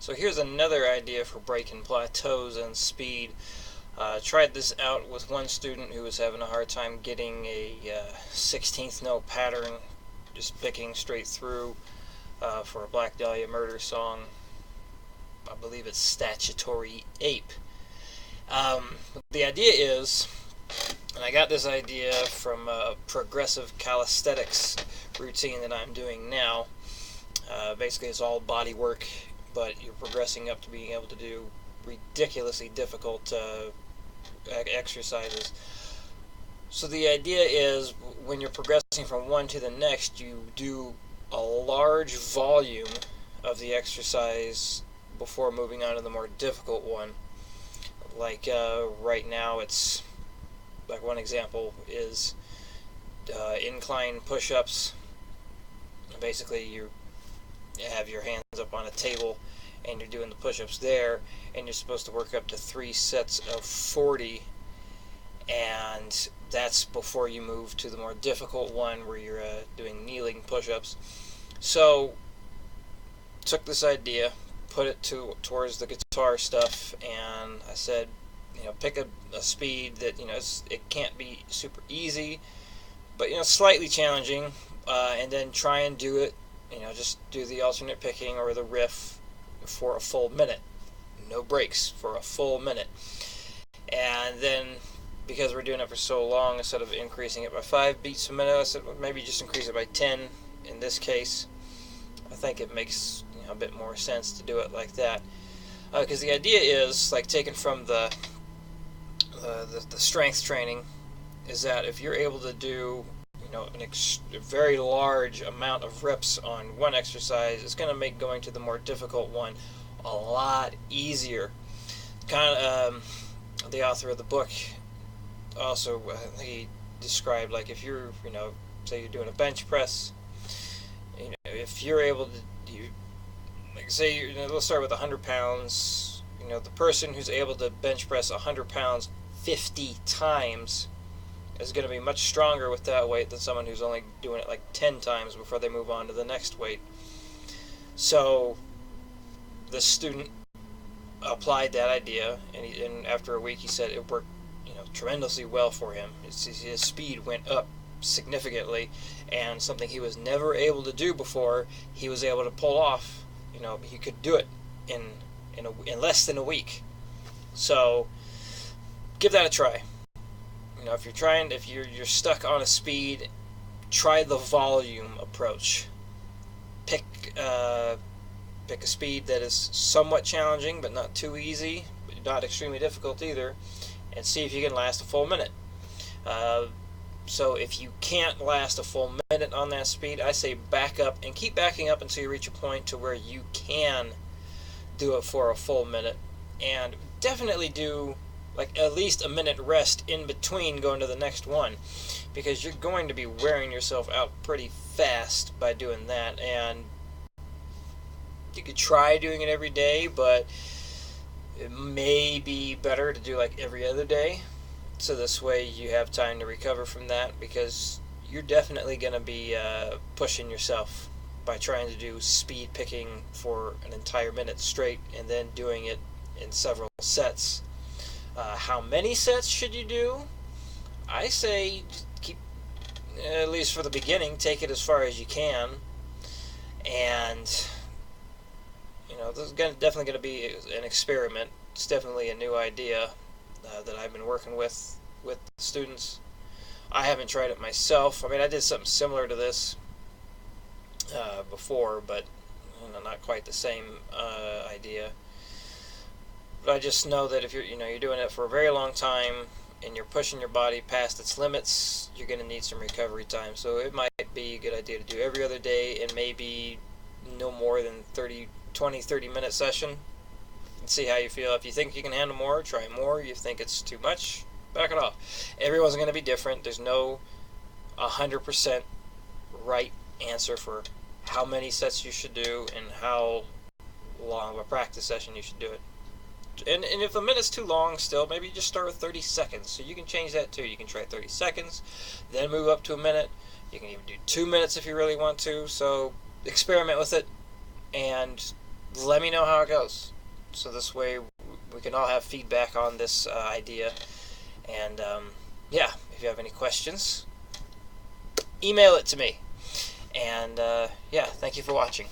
So here's another idea for breaking plateaus and speed. Tried this out with one student who was having a hard time getting a 16th note pattern, just picking straight through for a Black Dahlia Murder song. I believe it's Statutory Ape. The idea is, and I got this idea from a progressive calisthenics routine that I'm doing now. Basically, it's all body work, but you're progressing up to being able to do ridiculously difficult exercises. So the idea is, when you're progressing from one to the next, you do a large volume of the exercise before moving on to the more difficult one. Like right now, it's like one example is incline push-ups. Basically, you have your hands up on a table and you're doing the push-ups there, and you're supposed to work up to 3 sets of 40, and that's before you move to the more difficult one where you're doing kneeling push-ups. So took this idea, put it towards the guitar stuff, and I said, pick a speed that it can't be super easy, but slightly challenging, and then try and do it. Just do the alternate picking or the riff for a full minute, no breaks for a full minute. And then, because we're doing it for so long, instead of increasing it by 5 beats a minute, I said, well, maybe just increase it by 10 in this case. I think it makes a bit more sense to do it like that, because the idea is, like, taken from the strength training, is that if you're able to do a very large amount of reps on one exercise, it's going to make going to the more difficult one a lot easier. The author of the book also, I think he described, like, if you're, say you're doing a bench press, if you're able to, like, say, let's start with 100 pounds. The person who's able to bench press 100 pounds 50 times is going to be much stronger with that weight than someone who's only doing it like 10 times before they move on to the next weight. So the student applied that idea, and after a week he said it worked tremendously well for him. His speed went up significantly, and something he was never able to do before, he was able to pull off. He could do it in less than a week. So give that a try. If you're stuck on a speed, try the volume approach. Pick a speed that is somewhat challenging, but not too easy, but not extremely difficult either, and see if you can last a full minute. So if you can't last a full minute on that speed, I say back up and keep backing up until you reach a point to where you can do it for a full minute, and definitely do like at least a minute rest in between going to the next one, because you're going to be wearing yourself out pretty fast by doing that. And you could try doing it every day, but it may be better to do like every other day, so this way you have time to recover from that, because you're definitely going to be pushing yourself by trying to do speed picking for an entire minute straight and then doing it in several sets. How many sets should you do? I say keep, at least for the beginning, take it as far as you can. And this is definitely going to be an experiment. It's definitely a new idea that I've been working with students. I haven't tried it myself. I mean, I did something similar to this before, but not quite the same idea. But I just know that if you're doing it for a very long time and you're pushing your body past its limits, you're going to need some recovery time. So it might be a good idea to do every other day, and maybe no more than 20-30 minute session, and see how you feel. If you think you can handle more, try more. You think it's too much, back it off. Everyone's going to be different. There's no 100% right answer for how many sets you should do and how long of a practice session you should do it. And if a minute's too long still, maybe just start with 30 seconds. So you can change that too. You can try 30 seconds, then move up to a minute. You can even do 2 minutes if you really want to. So experiment with it, and let me know how it goes. So this way we can all have feedback on this idea. And yeah, if you have any questions, email it to me. And yeah, thank you for watching.